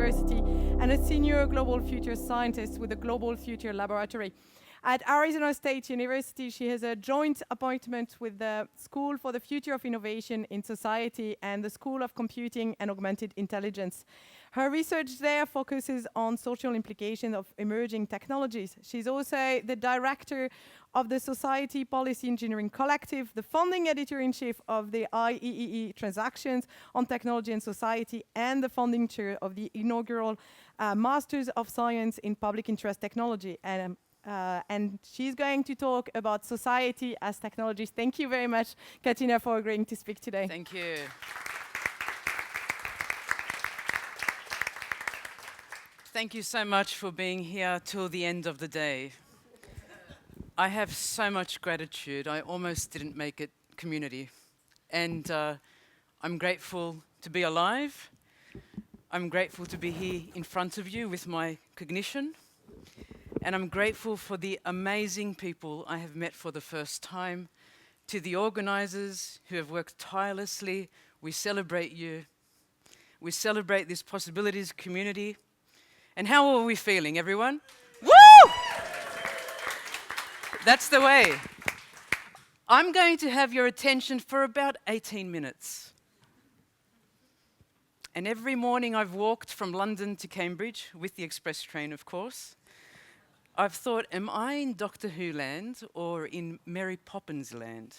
University and a senior global future scientist with the Global Future Laboratory. At Arizona State University, she has a joint appointment with the School for the Future of Innovation in Society and the School of Computing and Augmented Intelligence. Her research there focuses on social implications of emerging technologies. She's also the director of the Society Policy Engineering Collective, the founding editor-in-chief of the IEEE Transactions on Technology and Society, and the founding chair of the inaugural Masters of Science in Public Interest Technology. And she's going to talk about society as technologies. Thank you very much, Katina, for agreeing to speak today. Thank you. Thank you so much for being here till the end of the day. I have so much gratitude. I almost didn't make it community. And I'm grateful to be alive. I'm grateful to be here in front of you with my cognition. And I'm grateful for the amazing people I have met for the first time. To the organizers who have worked tirelessly, we celebrate you. We celebrate this possibilities community. And how are we feeling, everyone? Woo! That's the way. I'm going to have your attention for about 18 minutes. And every morning I've walked from London to Cambridge, with the express train, of course. I've thought, am I in Doctor Who land or in Mary Poppins land?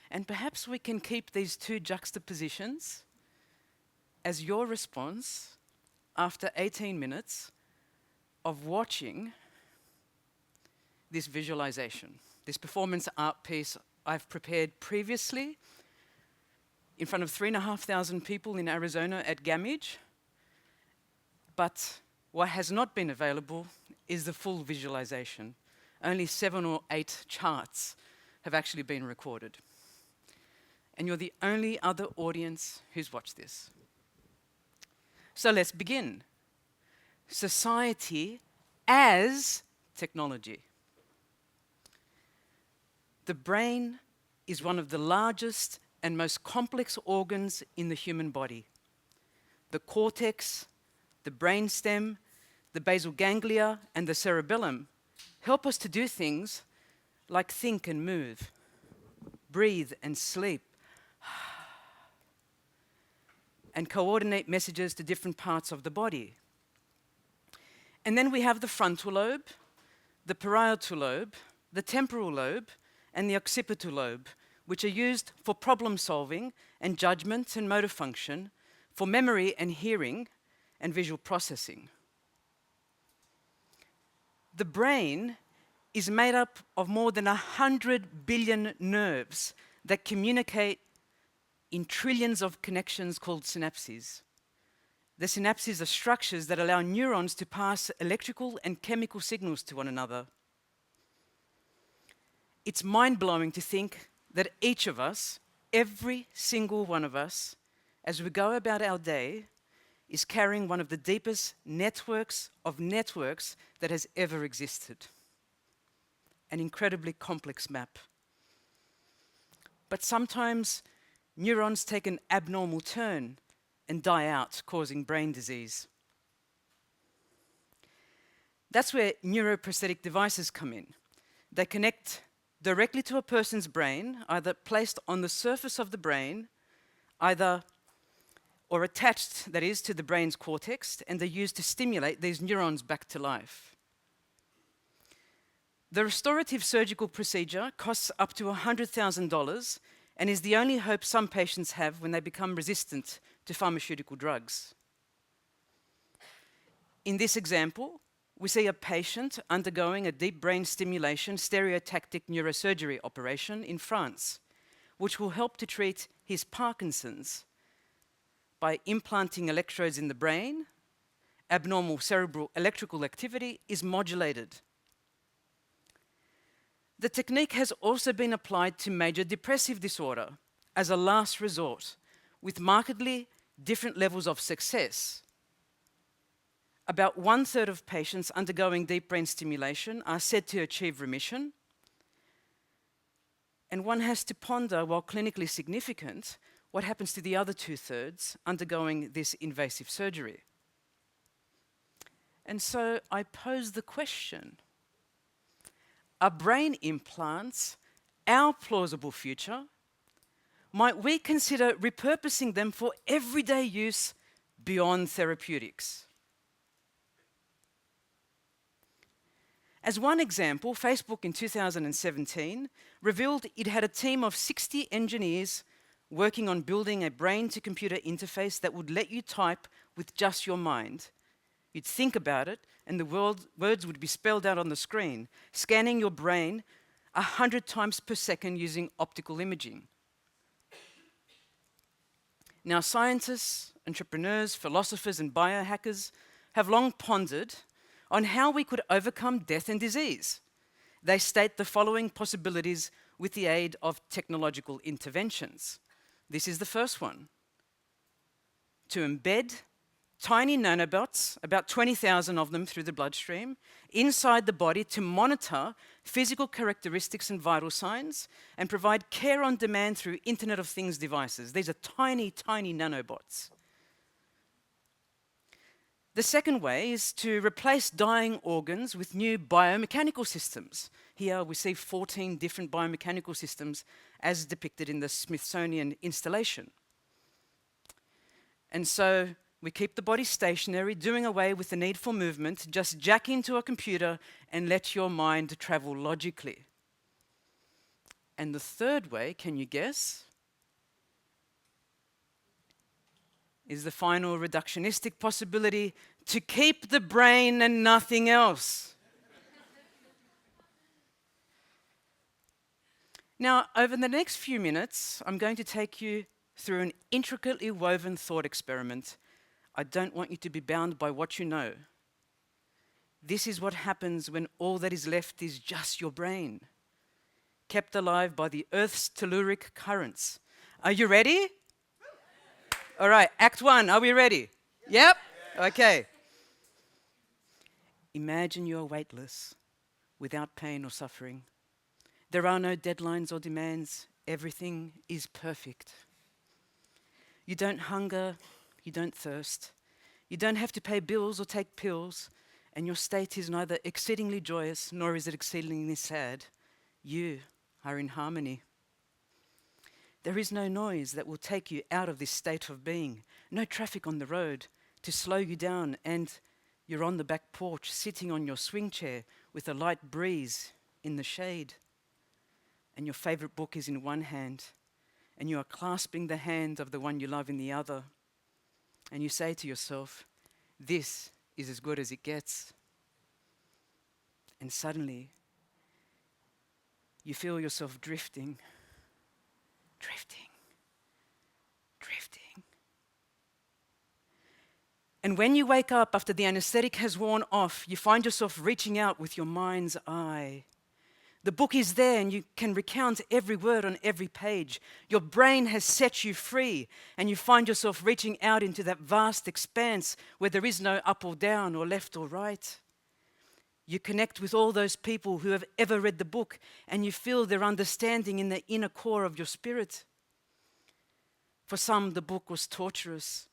And perhaps we can keep these two juxtapositions as your response after 18 minutes of watching this visualization, this performance art piece I've prepared previously in front of 3,500 people in Arizona at Gamage. But what has not been available is the full visualization. Only 7 or 8 charts have actually been recorded. And you're the only other audience who's watched this. So let's begin. Society as technology. The brain is one of the largest and most complex organs in the human body. The cortex, the brainstem, the basal ganglia, and the cerebellum help us to do things like think and move, breathe and sleep, and coordinate messages to different parts of the body. And then we have the frontal lobe, the parietal lobe, the temporal lobe, and the occipital lobe, which are used for problem solving and judgment and motor function, for memory and hearing and visual processing. The brain is made up of more than 100 billion nerves that communicate in trillions of connections called synapses. The synapses are structures that allow neurons to pass electrical and chemical signals to one another. It's mind-blowing to think that each of us, every single one of us, as we go about our day, is carrying one of the deepest networks of networks that has ever existed. An incredibly complex map. But sometimes neurons take an abnormal turn and die out, causing brain disease. That's where neuroprosthetic devices come in. They connect directly to a person's brain, either placed on the surface of the brain, or attached, that is, to the brain's cortex, and they're used to stimulate these neurons back to life. The restorative surgical procedure costs up to $100,000 and is the only hope some patients have when they become resistant to pharmaceutical drugs. In this example, we see a patient undergoing a deep brain stimulation stereotactic neurosurgery operation in France, which will help to treat his Parkinson's by implanting electrodes in the brain. Abnormal cerebral electrical activity is modulated. The technique has also been applied to major depressive disorder as a last resort, with markedly different levels of success. About 1/3 of patients undergoing deep brain stimulation are said to achieve remission. And one has to ponder, while clinically significant, what happens to the other 2/3 undergoing this invasive surgery. And so I pose the question, are brain implants our plausible future? Might we consider repurposing them for everyday use beyond therapeutics? As one example, Facebook in 2017 revealed it had a team of 60 engineers working on building a brain-to-computer interface that would let you type with just your mind. You'd think about it, and the words would be spelled out on the screen, scanning your brain 100 times per second using optical imaging. Now, scientists, entrepreneurs, philosophers, and biohackers have long pondered on how we could overcome death and disease. They state the following possibilities with the aid of technological interventions. This is the first one: to embed tiny nanobots, about 20,000 of them through the bloodstream, inside the body to monitor physical characteristics and vital signs and provide care on demand through Internet of Things devices. These are tiny, tiny nanobots. The second way is to replace dying organs with new biomechanical systems. Here we see 14 different biomechanical systems as depicted in the Smithsonian installation. And so we keep the body stationary, doing away with the need for movement, just jack into a computer and let your mind travel logically. And the third way, can you guess? Is the final reductionistic possibility: to keep the brain and nothing else. Now, over the next few minutes, I'm going to take you through an intricately woven thought experiment. I don't want you to be bound by what you know. This is what happens when all that is left is just your brain, kept alive by the Earth's telluric currents. Are you ready? All right, Act 1, are we ready? Yep? Okay. Imagine you're weightless, without pain or suffering. There are no deadlines or demands. Everything is perfect. You don't hunger, you don't thirst. You don't have to pay bills or take pills, and your state is neither exceedingly joyous nor is it exceedingly sad. You are in harmony. There is no noise that will take you out of this state of being, no traffic on the road to slow you down, and you're on the back porch sitting on your swing chair with a light breeze in the shade, and your favorite book is in one hand, and you are clasping the hand of the one you love in the other, and you say to yourself, this is as good as it gets. And suddenly, you feel yourself drifting. And when you wake up after the anesthetic has worn off, you find yourself reaching out with your mind's eye. The book is there and you can recount every word on every page. Your brain has set you free and you find yourself reaching out into that vast expanse where there is no up or down or left or right. You connect with all those people who have ever read the book and you feel their understanding in the inner core of your spirit. For some, the book was torturous,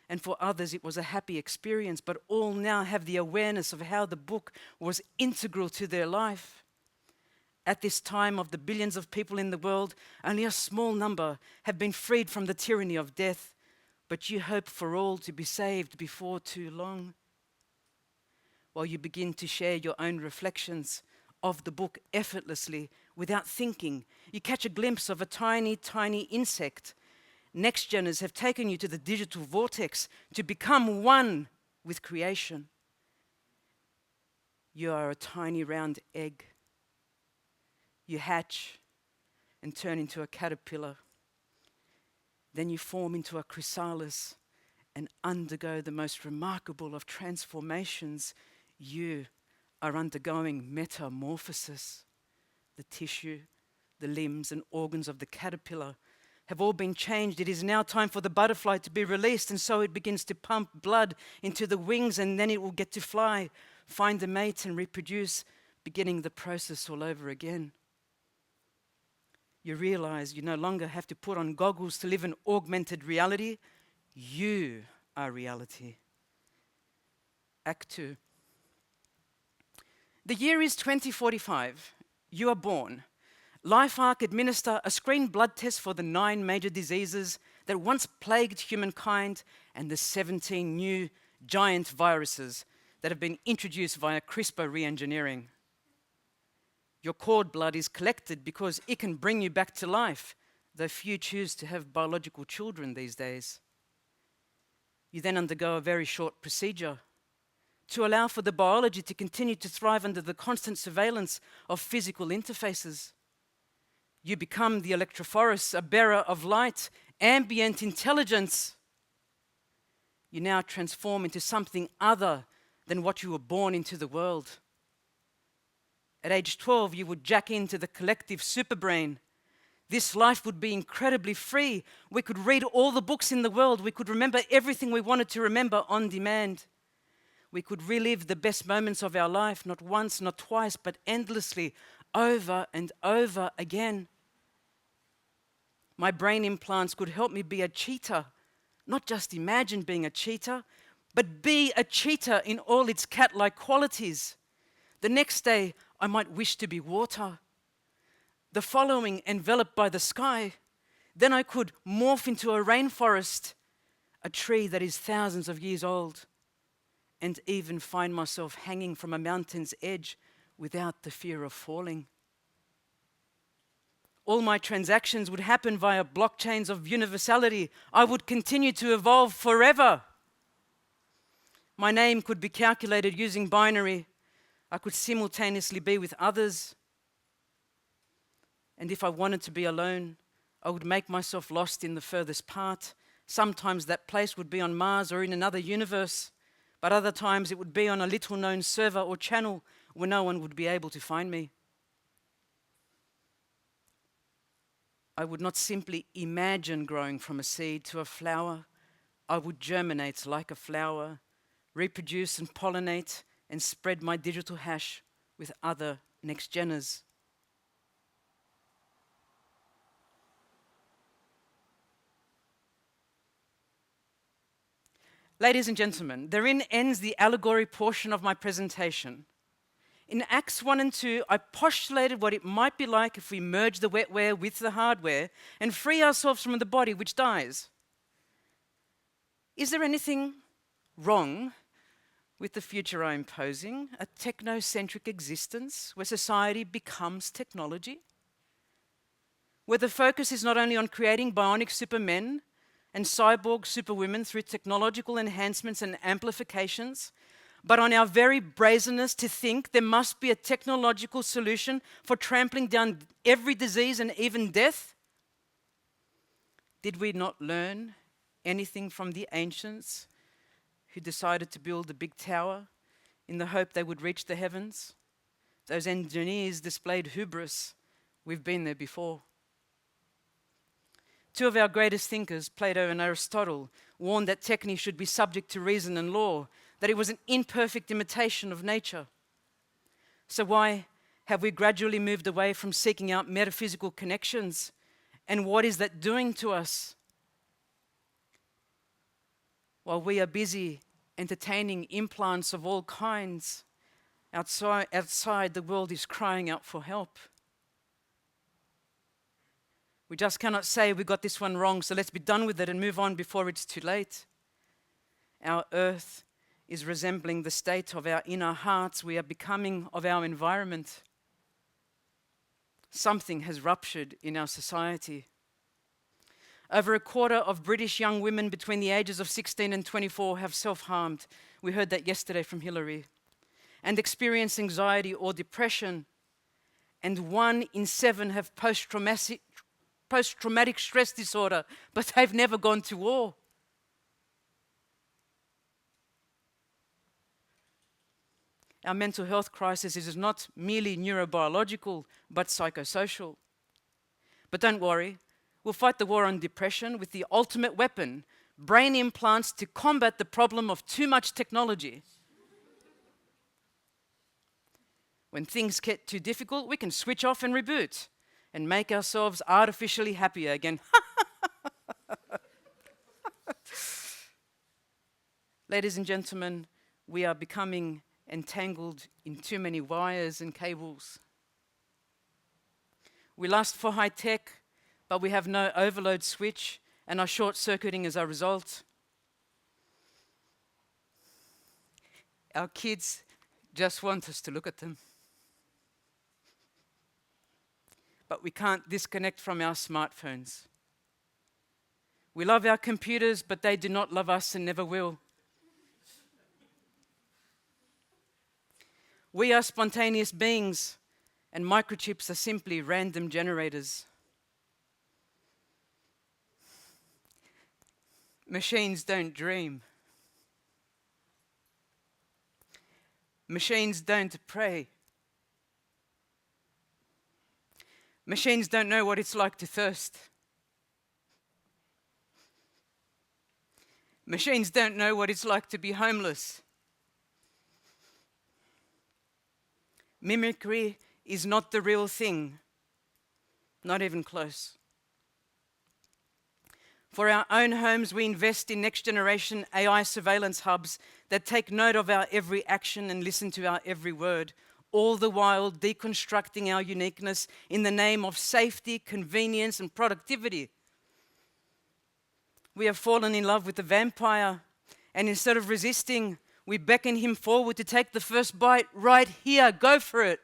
and for others, it was a happy experience, but all now have the awareness of how the book was integral to their life. At this time of the billions of people in the world, only a small number have been freed from the tyranny of death, but you hope for all to be saved before too long. While you begin to share your own reflections of the book effortlessly, without thinking, you catch a glimpse of a tiny, tiny insect. Next-geners have taken you to the digital vortex to become one with creation. You are a tiny round egg. You hatch and turn into a caterpillar. Then you form into a chrysalis and undergo the most remarkable of transformations. You are undergoing metamorphosis. The tissue, the limbs and organs of the caterpillar have all been changed. It is now time for the butterfly to be released, and so it begins to pump blood into the wings, and then it will get to fly, find a mate and reproduce, beginning the process all over again. You realize you no longer have to put on goggles to live in augmented reality. You are reality. Act 2. The year is 2045. You are born. LifeArc administer a screen blood test for the 9 major diseases that once plagued humankind and the 17 new giant viruses that have been introduced via CRISPR re-engineering. Your cord blood is collected because it can bring you back to life, though few choose to have biological children these days. You then undergo a very short procedure to allow for the biology to continue to thrive under the constant surveillance of physical interfaces. You become the electrophorus, a bearer of light, ambient intelligence. You now transform into something other than what you were born into the world. At age 12, you would jack into the collective superbrain. This life would be incredibly free. We could read all the books in the world. We could remember everything we wanted to remember on demand. We could relive the best moments of our life, not once, not twice, but endlessly, over and over again. My brain implants could help me be a cheetah, not just imagine being a cheetah, but be a cheetah in all its cat-like qualities. The next day, I might wish to be water. The following, enveloped by the sky. Then I could morph into a rainforest, a tree that is thousands of years old, and even find myself hanging from a mountain's edge without the fear of falling. All my transactions would happen via blockchains of universality. I would continue to evolve forever. My name could be calculated using binary. I could simultaneously be with others. And if I wanted to be alone, I would make myself lost in the furthest part. Sometimes that place would be on Mars or in another universe, but other times it would be on a little-known server or channel where no one would be able to find me. I would not simply imagine growing from a seed to a flower. I would germinate like a flower, reproduce and pollinate, and spread my digital hash with other next-geners. Ladies and gentlemen, therein ends the allegory portion of my presentation. In Acts 1 and 2, I postulated what it might be like if we merge the wetware with the hardware and free ourselves from the body which dies. Is there anything wrong with the future I am posing, a technocentric existence where society becomes technology? Where the focus is not only on creating bionic supermen and cyborg superwomen through technological enhancements and amplifications, but on our very brazenness to think there must be a technological solution for trampling down every disease and even death? Did we not learn anything from the ancients who decided to build a big tower in the hope they would reach the heavens? Those engineers displayed hubris. We've been there before. Two of our greatest thinkers, Plato and Aristotle, warned that techne should be subject to reason and law, that it was an imperfect imitation of nature. So why have we gradually moved away from seeking out metaphysical connections? And what is that doing to us? While we are busy entertaining implants of all kinds, outside the world is crying out for help. We just cannot say we got this one wrong, so let's be done with it and move on before it's too late. Our earth is resembling the state of our inner hearts. We are becoming of our environment. Something has ruptured in our society. Over a quarter of British young women between the ages of 16 and 24 have self-harmed. We heard that yesterday from Hillary. And experience anxiety or depression. And 1 in 7 have post-traumatic stress disorder, but they've never gone to war. Our mental health crisis is not merely neurobiological, but psychosocial. But don't worry, we'll fight the war on depression with the ultimate weapon, brain implants to combat the problem of too much technology. When things get too difficult, we can switch off and reboot and make ourselves artificially happier again. Ladies and gentlemen, we are becoming entangled in too many wires and cables. We lust for high tech, but we have no overload switch and are short-circuiting as a result. Our kids just want us to look at them. But we can't disconnect from our smartphones. We love our computers, but they do not love us and never will. We are spontaneous beings, and microchips are simply random generators. Machines don't dream. Machines don't pray. Machines don't know what it's like to thirst. Machines don't know what it's like to be homeless. Mimicry is not the real thing, not even close. For our own homes, we invest in next-generation AI surveillance hubs that take note of our every action and listen to our every word, all the while deconstructing our uniqueness in the name of safety, convenience, and productivity. We have fallen in love with the vampire, and instead of resisting, we beckon him forward to take the first bite right here. Go for it.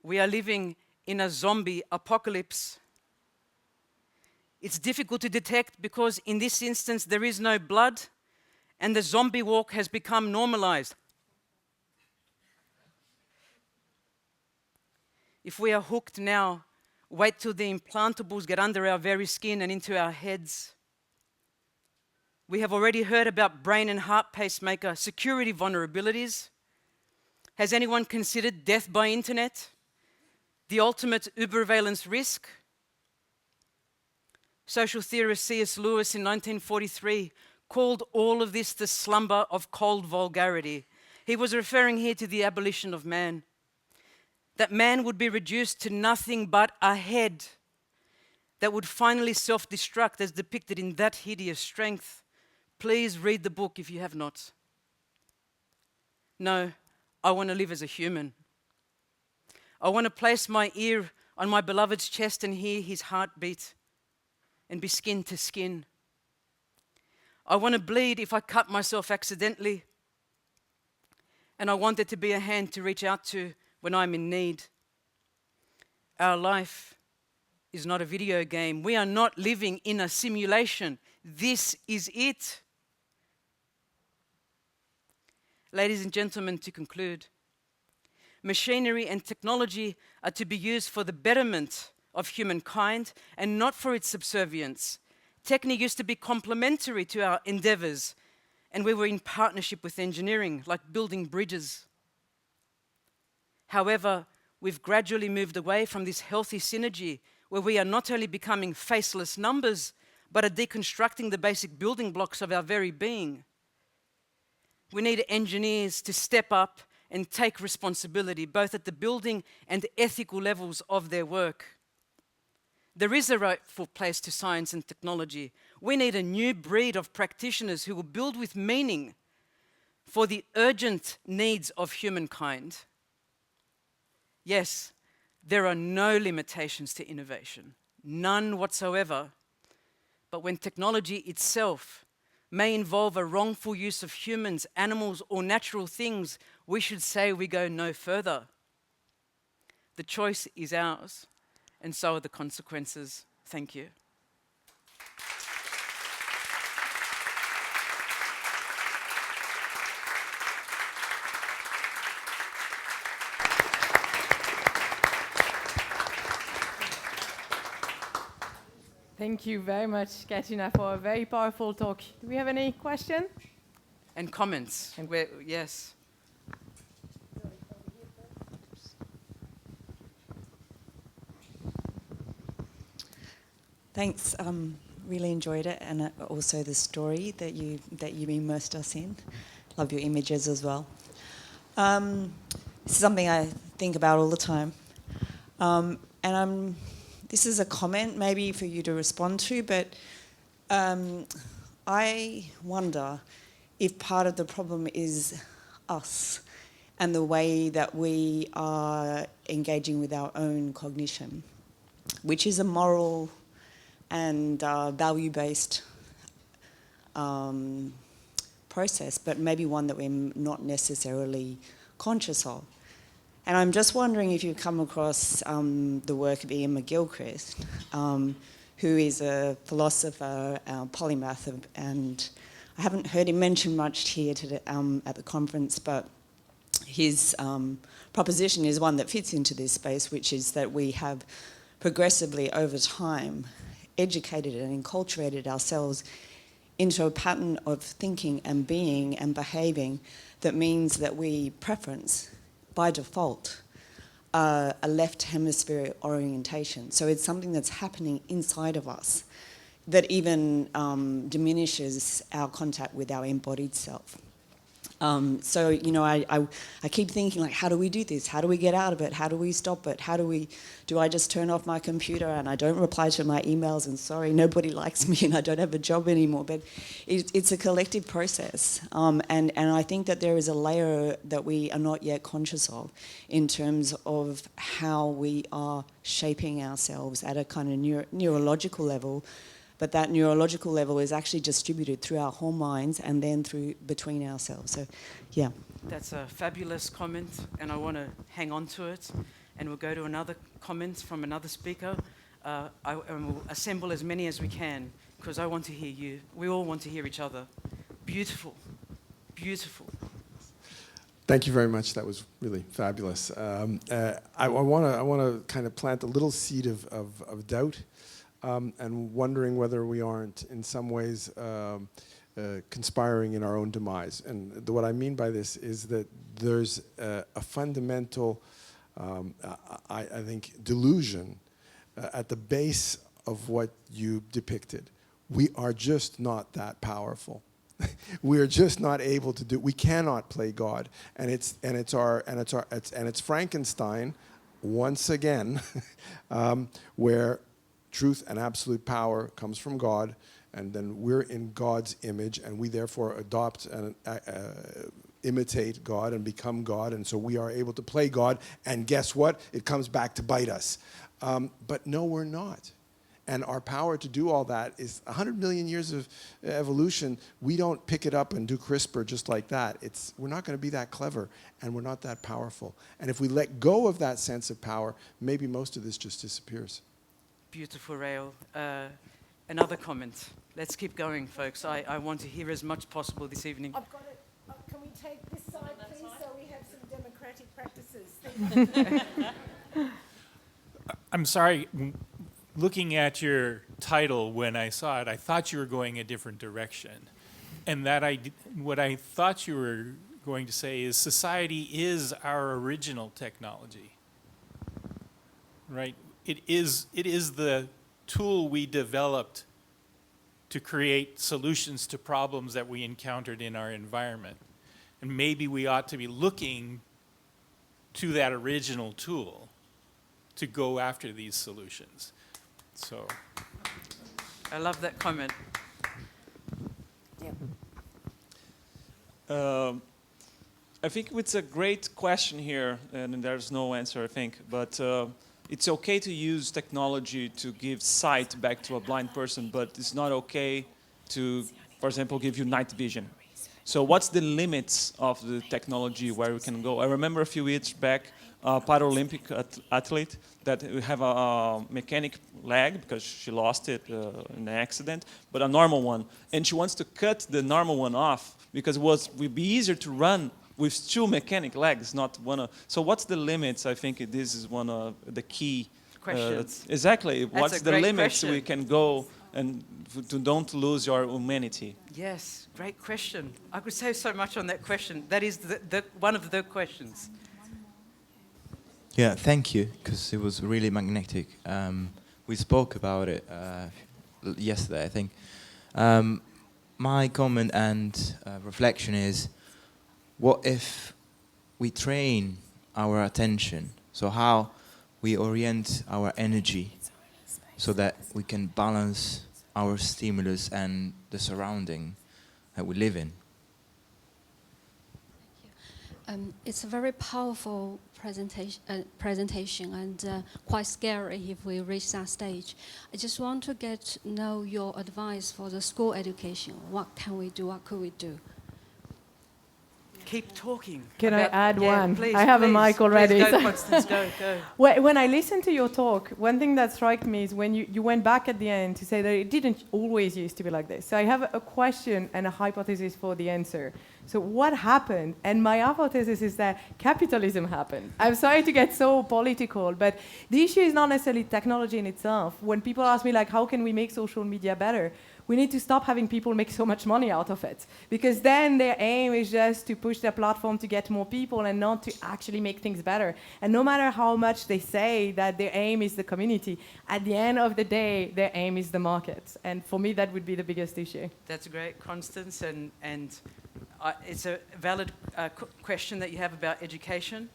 We are living in a zombie apocalypse. It's difficult to detect because in this instance there is no blood and the zombie walk has become normalized. If we are hooked now, wait till the implantables get under our very skin and into our heads. We have already heard about brain and heart pacemaker security vulnerabilities. Has anyone considered death by internet? The ultimate ubervalence risk? Social theorist C.S. Lewis in 1943 called all of this the slumber of cold vulgarity. He was referring here to the abolition of man. That man would be reduced to nothing but a head that would finally self-destruct as depicted in that hideous strength. Please read the book if you have not. No, I want to live as a human. I want to place my ear on my beloved's chest and hear his heartbeat and be skin to skin. I want to bleed if I cut myself accidentally. And I want there to be a hand to reach out to when I'm in need. Our life is not a video game. We are not living in a simulation. This is it. Ladies and gentlemen, to conclude, machinery and technology are to be used for the betterment of humankind and not for its subservience. Technique used to be complementary to our endeavors, and we were in partnership with engineering, like building bridges. However, we've gradually moved away from this healthy synergy where we are not only becoming faceless numbers, but are deconstructing the basic building blocks of our very being. We need engineers to step up and take responsibility, both at the building and ethical levels of their work. There is a rightful place to science and technology. We need a new breed of practitioners who will build with meaning for the urgent needs of humankind. Yes, there are no limitations to innovation, none whatsoever. But when technology itself may involve a wrongful use of humans, animals, or natural things, we should say we go no further. The choice is ours, and so are the consequences. Thank you. Thank you very much, Katina, for a very powerful talk. Do we have any questions? And comments. And yes. Thanks. Really enjoyed it, and also the story that you immersed us in. Love your images as well. This is something I think about all the time, and this is a comment maybe for you to respond to, but I wonder if part of the problem is us and the way that we are engaging with our own cognition, which is a moral and value-based process, but maybe one that we're not necessarily conscious of. And I'm just wondering if you've come across the work of Ian McGilchrist, who is a philosopher, polymath, and I haven't heard him mentioned much here today, at the conference, but his proposition is one that fits into this space, which is that we have progressively over time educated and enculturated ourselves into a pattern of thinking and being and behaving that means that we preference, by default, a left hemisphere orientation. So it's something that's happening inside of us that even diminishes our contact with our embodied self. So, you know, I keep thinking, like, how do we do this? How do we get out of it? How do we stop it? Do I just turn off my computer and I don't reply to my emails and sorry, nobody likes me and I don't have a job anymore? But it's a collective process. And I think that there is a layer that we are not yet conscious of in terms of how we are shaping ourselves at a kind of neurological level. But that neurological level is actually distributed through our whole minds and then through between ourselves. So, yeah. That's a fabulous comment, and I want to hang on to it. And we'll go to another comment from another speaker. And we'll assemble as many as we can, because I want to hear you. We all want to hear each other. Beautiful, beautiful. Thank you very much. That was really fabulous. I want to kind of plant a little seed of doubt. And wondering whether we aren't, in some ways, conspiring in our own demise. And what I mean by this is that there's a fundamental, I think, delusion at the base of what you depicted. We are just not that powerful. We are just not able to do. We cannot play God, and it's Frankenstein, once again, where truth and absolute power comes from God, and then we're in God's image, and we therefore adopt and imitate God and become God, and so we are able to play God, and guess what? It comes back to bite us. But no, we're not. And our power to do all that is 100 million years of evolution. We don't pick it up and do CRISPR just like that. We're not going to be that clever, and we're not that powerful. And if we let go of that sense of power, maybe most of this just disappears. Beautiful, Rael. Another comment. Let's keep going, folks. I want to hear as much as possible this evening. I've got it. Can we take this side, please, so we have some democratic practices? I'm sorry. Looking at your title when I saw it, I thought you were going a different direction. And what I thought you were going to say is society is our original technology, right? It is the tool we developed to create solutions to problems that we encountered in our environment. And maybe we ought to be looking to that original tool to go after these solutions. So, I love that comment. Yeah. I think it's a great question here, and there's no answer, I think, but it's okay to use technology to give sight back to a blind person, but it's not okay to, for example, give you night vision. So what's the limits of the technology where we can go? I remember a few years back, a Paralympic athlete that have a mechanic leg because she lost it in an accident, but a normal one. And she wants to cut the normal one off because it would be easier to run with two mechanic legs, not one. So what's the limits? I think this is one of the key questions. Exactly. That's what's the limits question. we can go and to don't lose your humanity? Yes, great question. I could say so much on that question. That is one of the questions. Yeah, thank you, because it was really magnetic. We spoke about it yesterday, I think. My comment and reflection is, what if we train our attention? So how we orient our energy so that we can balance our stimulus and the surrounding that we live in. It's a very powerful presentation and quite scary if we reach that stage. I just want to know your advice for the school education. What can we do? What could we do? Keep talking. Can I add one? Please, I have a mic already. Please go, Constance, go. When I listened to your talk, one thing that struck me is when you went back at the end to say that it didn't always used to be like this. So I have a question and a hypothesis for the answer. So what happened? And my hypothesis is that capitalism happened. I'm sorry to get so political, but the issue is not necessarily technology in itself. When people ask me, like, how can we make social media better? We need to stop having people make so much money out of it, because then their aim is just to push their platform to get more people and not to actually make things better. And no matter how much they say that their aim is the community, at the end of the day, their aim is the market. And for me, that would be the biggest issue. That's great, Constance, and it's a valid question that you have about education.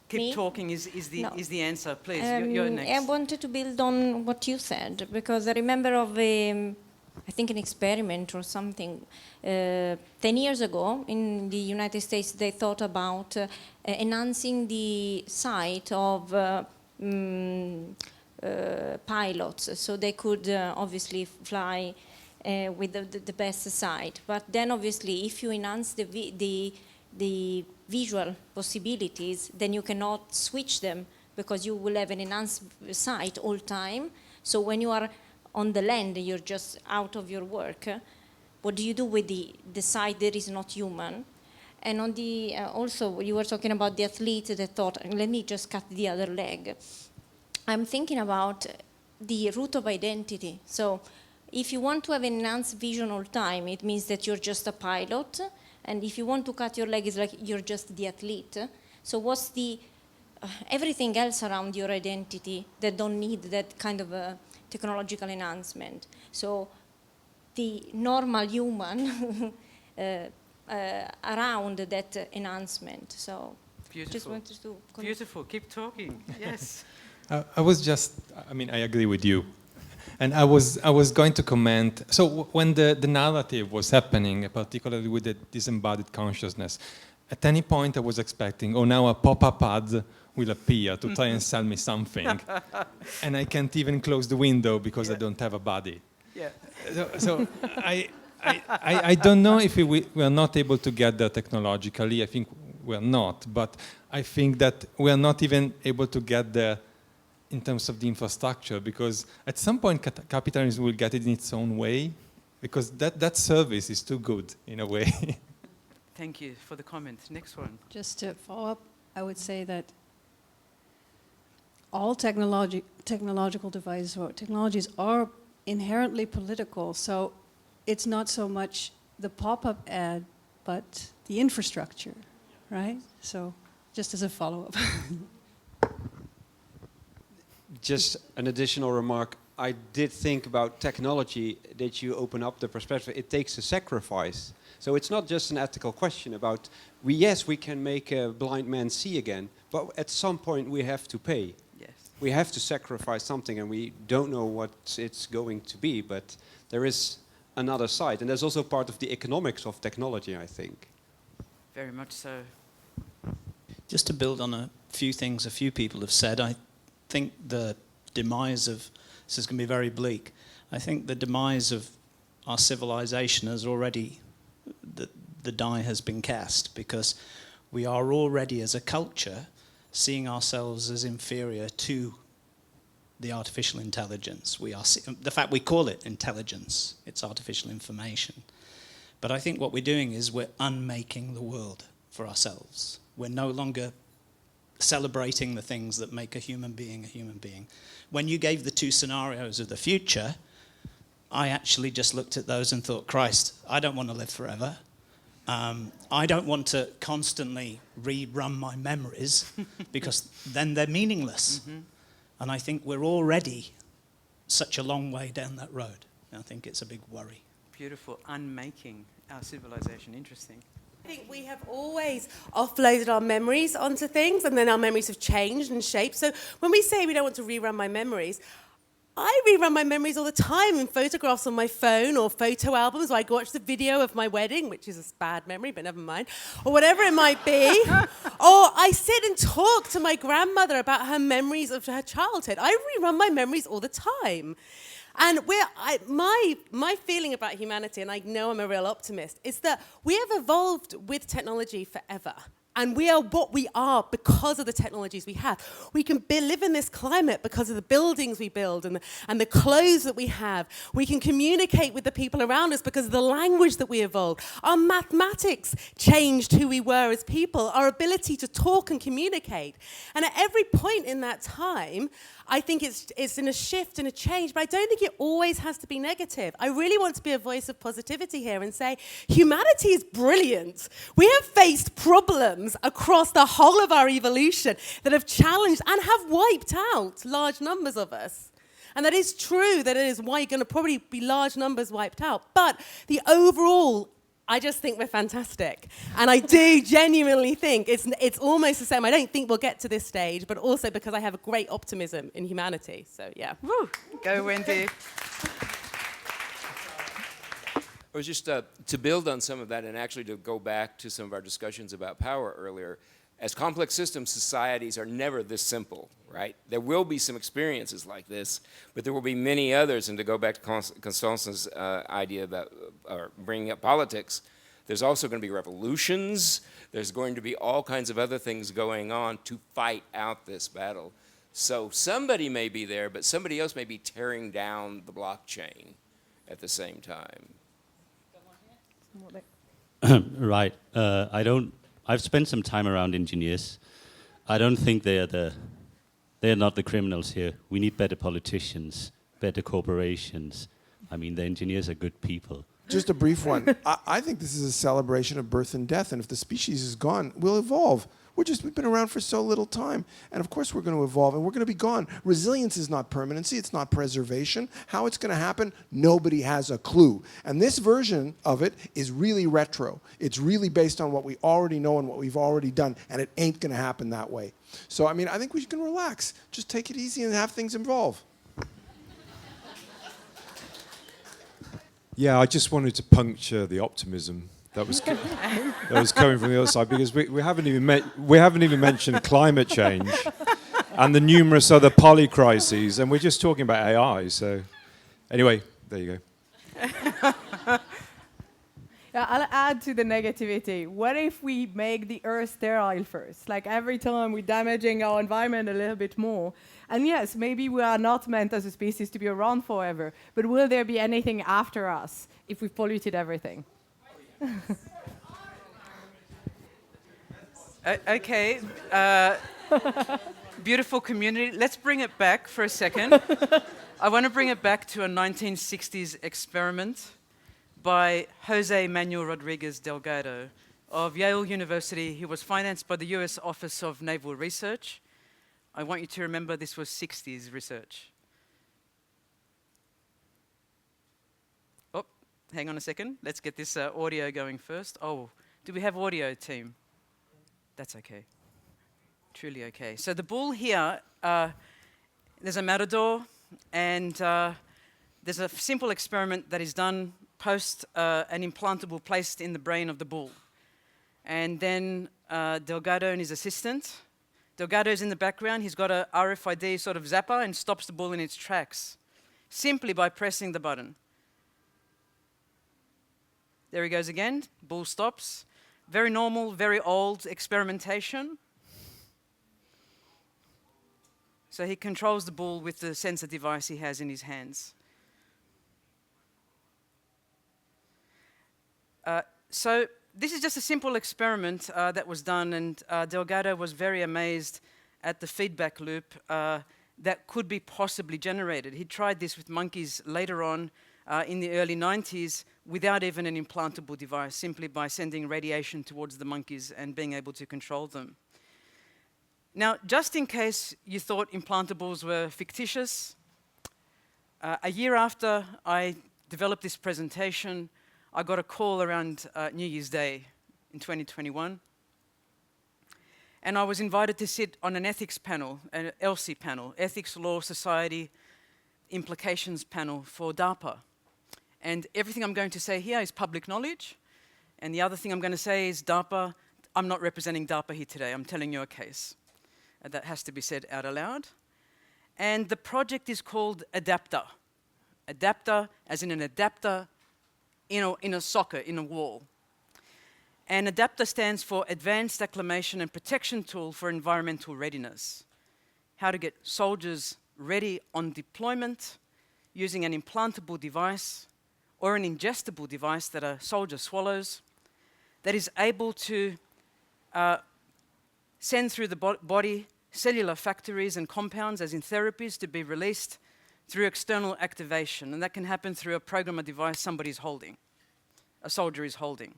Keep talking is the answer. Please, you're next. I wanted to build on what you said, because I remember of I think an experiment or something. 10 years ago in the United States, they thought about enhancing the sight of pilots, so they could obviously fly with the best sight. But then obviously if you enhance the visual possibilities, then you cannot switch them, because you will have an enhanced sight all time. So when you are on the land, you're just out of your work. What do you do with the side that is not human? And on the also, you were talking about the athlete that thought, let me just cut the other leg. I'm thinking about the root of identity. So if you want to have enhanced vision all time, it means that you're just a pilot. And if you want to cut your leg, it's like you're just the athlete. So what's the everything else around your identity that don't need that kind of a technological enhancement? So the normal human around that enhancement. So beautiful. Just wanted to beautiful. Keep talking. Yes. I agree with you. And I was going to comment, so when the narrative was happening, particularly with the disembodied consciousness, at any point I was expecting, oh, now a pop-up ad will appear to try and sell me something. And I can't even close the window because I don't have a body. Yeah. So I don't know if we are not able to get there technologically. I think we're not. But I think that we are not even able to get there in terms of the infrastructure, because at some point capitalism will get it in its own way, because that service is too good in a way. Thank you for the comment. Next one. Just to follow up, I would say that all technological devices or technologies are inherently political, so it's not so much the pop-up ad, but the infrastructure, right? So just as a follow-up. Just an additional remark. I did think about technology, that you open up the perspective. It takes a sacrifice. So it's not just an ethical question about, yes, we can make a blind man see again, but at some point we have to pay. Yes. We have to sacrifice something, and we don't know what it's going to be, but there is another side. And there's also part of the economics of technology, I think. Very much so. Just to build on a few things a few people have said, I think the demise of, this is going to be very bleak, I think the demise of our civilization has already, the die has been cast, because we are already as a culture seeing ourselves as inferior to the artificial intelligence. The fact we call it intelligence, it's artificial information. But I think what we're doing is we're unmaking the world for ourselves. We're no longer celebrating the things that make a human being a human being. When you gave the two scenarios of the future, I actually just looked at those and thought, Christ, I don't want to live forever. I don't want to constantly rerun my memories because then they're meaningless. Mm-hmm. And I think we're already such a long way down that road. And I think it's a big worry. Beautiful. Unmaking our civilization. Interesting. I think we have always offloaded our memories onto things, and then our memories have changed and shaped. So when we say we don't want to rerun my memories, I rerun my memories all the time in photographs on my phone or photo albums, or I watch the video of my wedding, which is a bad memory, but never mind, or whatever it might be. Or I sit and talk to my grandmother about her memories of her childhood. I rerun my memories all the time. And my feeling about humanity, and I know I'm a real optimist, is that we have evolved with technology forever. And we are what we are because of the technologies we have. We can live in this climate because of the buildings we build and the clothes that we have. We can communicate with the people around us because of the language that we evolved. Our mathematics changed who we were as people, our ability to talk and communicate. And at every point in that time, I think it's in a shift and a change, but I don't think it always has to be negative. I really want to be a voice of positivity here and say, humanity is brilliant. We have faced problems across the whole of our evolution that have challenged and have wiped out large numbers of us. And that is true, that it is why you're going to probably be large numbers wiped out. But the overall, I just think we're fantastic. And I do genuinely think it's almost the same. I don't think we'll get to this stage, but also because I have a great optimism in humanity. So, yeah. Woo! Go, Wendy. I was just to build on some of that and actually to go back to some of our discussions about power earlier. As complex systems, societies are never this simple, right? There will be some experiences like this, but there will be many others. And to go back to Constance's idea about bringing up politics, there's also going to be revolutions. There's going to be all kinds of other things going on to fight out this battle. So somebody may be there, but somebody else may be tearing down the blockchain at the same time. Right. I've spent some time around engineers. I don't think they're not the criminals here. We need better politicians, better corporations. I mean, the engineers are good people. Just a brief one. I think this is a celebration of birth and death, and if the species is gone, we'll evolve. We've been around for so little time, and of course we're going to evolve, and we're going to be gone. Resilience is not permanency, it's not preservation. How it's going to happen, nobody has a clue. And this version of it is really retro. It's really based on what we already know and what we've already done, and it ain't going to happen that way. So, I mean, I think we can relax. Just take it easy and have things evolve. Yeah, I just wanted to puncture the optimism that was coming from the other side, because we haven't even mentioned climate change and the numerous other polycrises, and we're just talking about AI. So, anyway, there you go. Yeah, I'll add to the negativity. What if we make the Earth sterile first? Like every time we're damaging our environment a little bit more. And yes, maybe we are not meant as a species to be around forever, but will there be anything after us if we've polluted everything? Okay. Beautiful community. Let's bring it back for a second. I want to bring it back to a 1960s experiment by Jose Manuel Rodriguez Delgado of Yale University. He was financed by the US Office of Naval Research. I want you to remember this was 60s research. Oh, hang on a second. Let's get this audio going first. Oh, do we have audio, team? That's okay. Truly okay. So the bull here, there's a matador, and there's a simple experiment that is done post an implantable placed in the brain of the bull. And then Delgado and his assistant. Delgado's in the background. He's got a RFID sort of zapper and stops the bull in its tracks simply by pressing the button. There he goes again. Bull stops. Very normal, very old experimentation. So he controls the bull with the sensor device he has in his hands. So this is just a simple experiment that was done, and Delgado was very amazed at the feedback loop that could be possibly generated. He tried this with monkeys later on in the early 90s without even an implantable device, simply by sending radiation towards the monkeys and being able to control them. Now, just in case you thought implantables were fictitious, a year after I developed this presentation, I got a call around New Year's Day in 2021. And I was invited to sit on an ethics panel, an ELSI panel, Ethics, Law, Society, implications panel for DARPA. And everything I'm going to say here is public knowledge. And the other thing I'm going to say is DARPA. I'm not representing DARPA here today. I'm telling you a case. That has to be said out aloud. And the project is called Adapter. Adapter, as in an adapter in a socket, in a wall. And Adapter stands for Advanced Acclimation and Protection Tool for Environmental Readiness. How to get soldiers ready on deployment using an implantable device or an ingestible device that a soldier swallows that is able to send through the body cellular factories and compounds, as in therapies, to be released through external activation. And that can happen through a programmer device somebody's holding, a soldier is holding.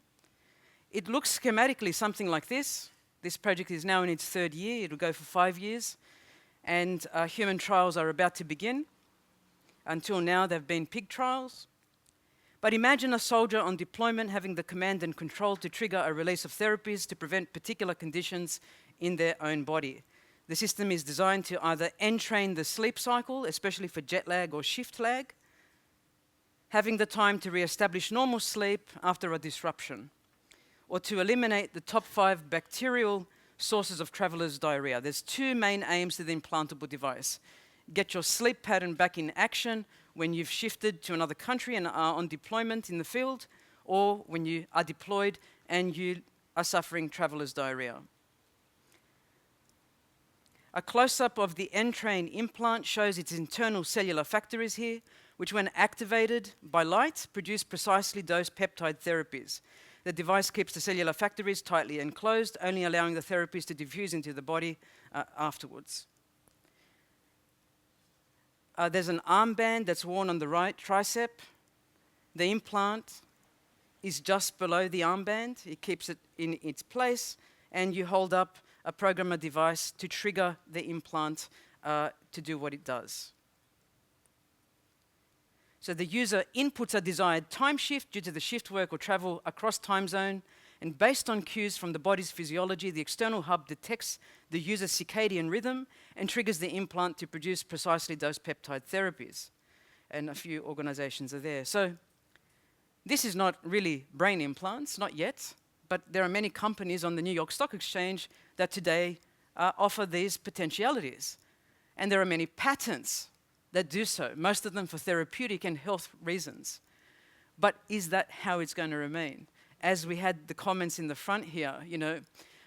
It looks schematically something like this. This project is now in its 3rd year. It'll go for 5 years. And human trials are about to begin. Until now, there have been pig trials. But imagine a soldier on deployment having the command and control to trigger a release of therapies to prevent particular conditions in their own body. The system is designed to either entrain the sleep cycle, especially for jet lag or shift lag, having the time to re-establish normal sleep after a disruption, or to eliminate the top 5 bacterial sources of traveller's diarrhea. There's 2 main aims to the implantable device. Get your sleep pattern back in action when you've shifted to another country and are on deployment in the field, or when you are deployed and you are suffering traveller's diarrhea. A close-up of the N-Train implant shows its internal cellular factories here, which when activated by light, produce precisely dosed peptide therapies. The device keeps the cellular factories tightly enclosed, only allowing the therapies to diffuse into the body afterwards. There's an armband that's worn on the right tricep. The implant is just below the armband. It keeps it in its place, and you hold up a programmer device to trigger the implant to do what it does. So the user inputs a desired time shift due to the shift work or travel across time zone, and based on cues from the body's physiology, the external hub detects the user's circadian rhythm and triggers the implant to produce precisely dosed peptide therapies. And a few organizations are there. So this is not really brain implants, not yet, but there are many companies on the New York Stock Exchange that today offer these potentialities. And there are many patents that do so, most of them for therapeutic and health reasons. But is that how it's going to remain? As we had the comments in the front here, you know,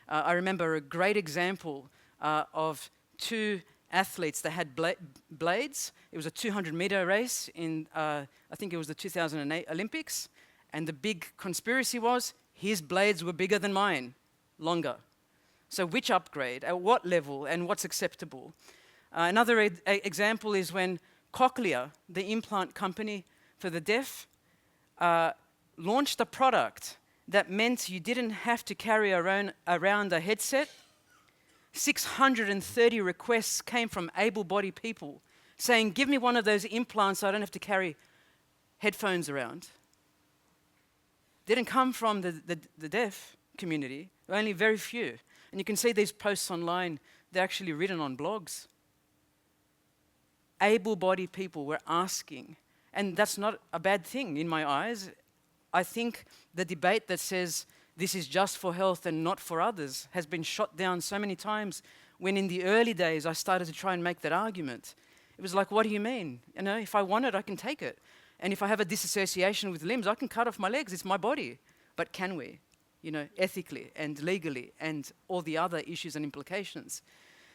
I remember a great example of 2 athletes that had blades. It was a 200-meter race in, I think it was the 2008 Olympics, and the big conspiracy was his blades were bigger than mine, longer. So which upgrade, at what level, and what's acceptable? Another example is when Cochlear, the implant company for the deaf, launched a product that meant you didn't have to carry around a headset. 630 requests came from able-bodied people saying, give me one of those implants so I don't have to carry headphones around. Didn't come from the deaf community, only very few. And you can see these posts online, they're actually written on blogs. Able-bodied people were asking, and that's not a bad thing in my eyes. I think the debate that says this is just for health and not for others has been shot down so many times, when in the early days I started to try and make that argument. It was like, what do you mean? You know, if I want it, I can take it. And if I have a disassociation with limbs, I can cut off my legs, it's my body. But can we? You know, ethically and legally and all the other issues and implications.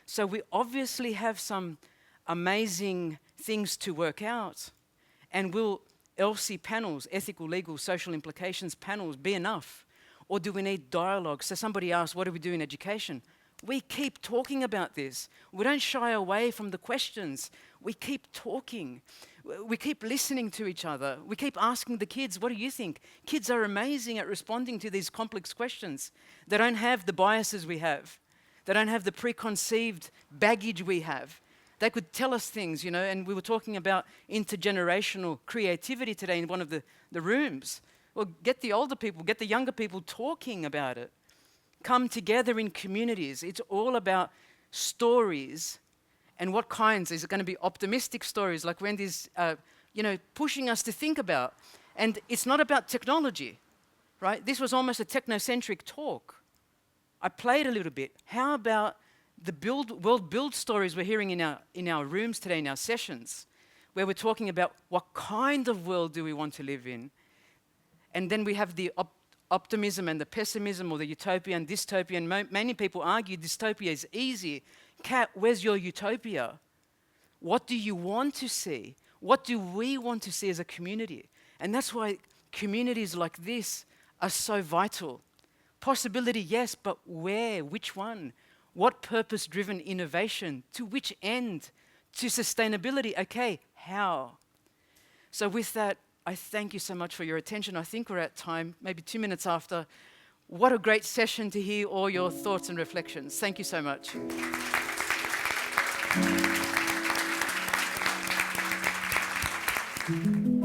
So we obviously have some amazing things to work out. And will ELSI panels, ethical, legal, social implications panels, be enough? Or do we need dialogue? So somebody asked, what do we do in education? We keep talking about this. We don't shy away from the questions. We keep talking. We keep listening to each other. We keep asking the kids, what do you think? Kids are amazing at responding to these complex questions. They don't have the biases we have. They don't have the preconceived baggage we have. They could tell us things, you know, and we were talking about intergenerational creativity today in one of the rooms. Well, get the older people, get the younger people talking about it. Come together in communities. It's all about stories And what kinds? Is it going to be optimistic stories like Wendy's, pushing us to think about? And it's not about technology, right? This was almost a technocentric talk. I played a little bit. How about the world build stories we're hearing in our rooms today, in our sessions, where we're talking about what kind of world do we want to live in? And then we have the optimism and the pessimism, or the utopia and dystopia. And many people argue dystopia is easy. Kat, where's your utopia? What do you want to see? What do we want to see as a community? And that's why communities like this are so vital. Possibility, yes, but where? Which one? What purpose-driven innovation? To which end? To sustainability, okay, how? So with that, I thank you so much for your attention. I think we're at time, maybe 2 minutes after. What a great session to hear all your thoughts and reflections. Thank you so much. Thank you.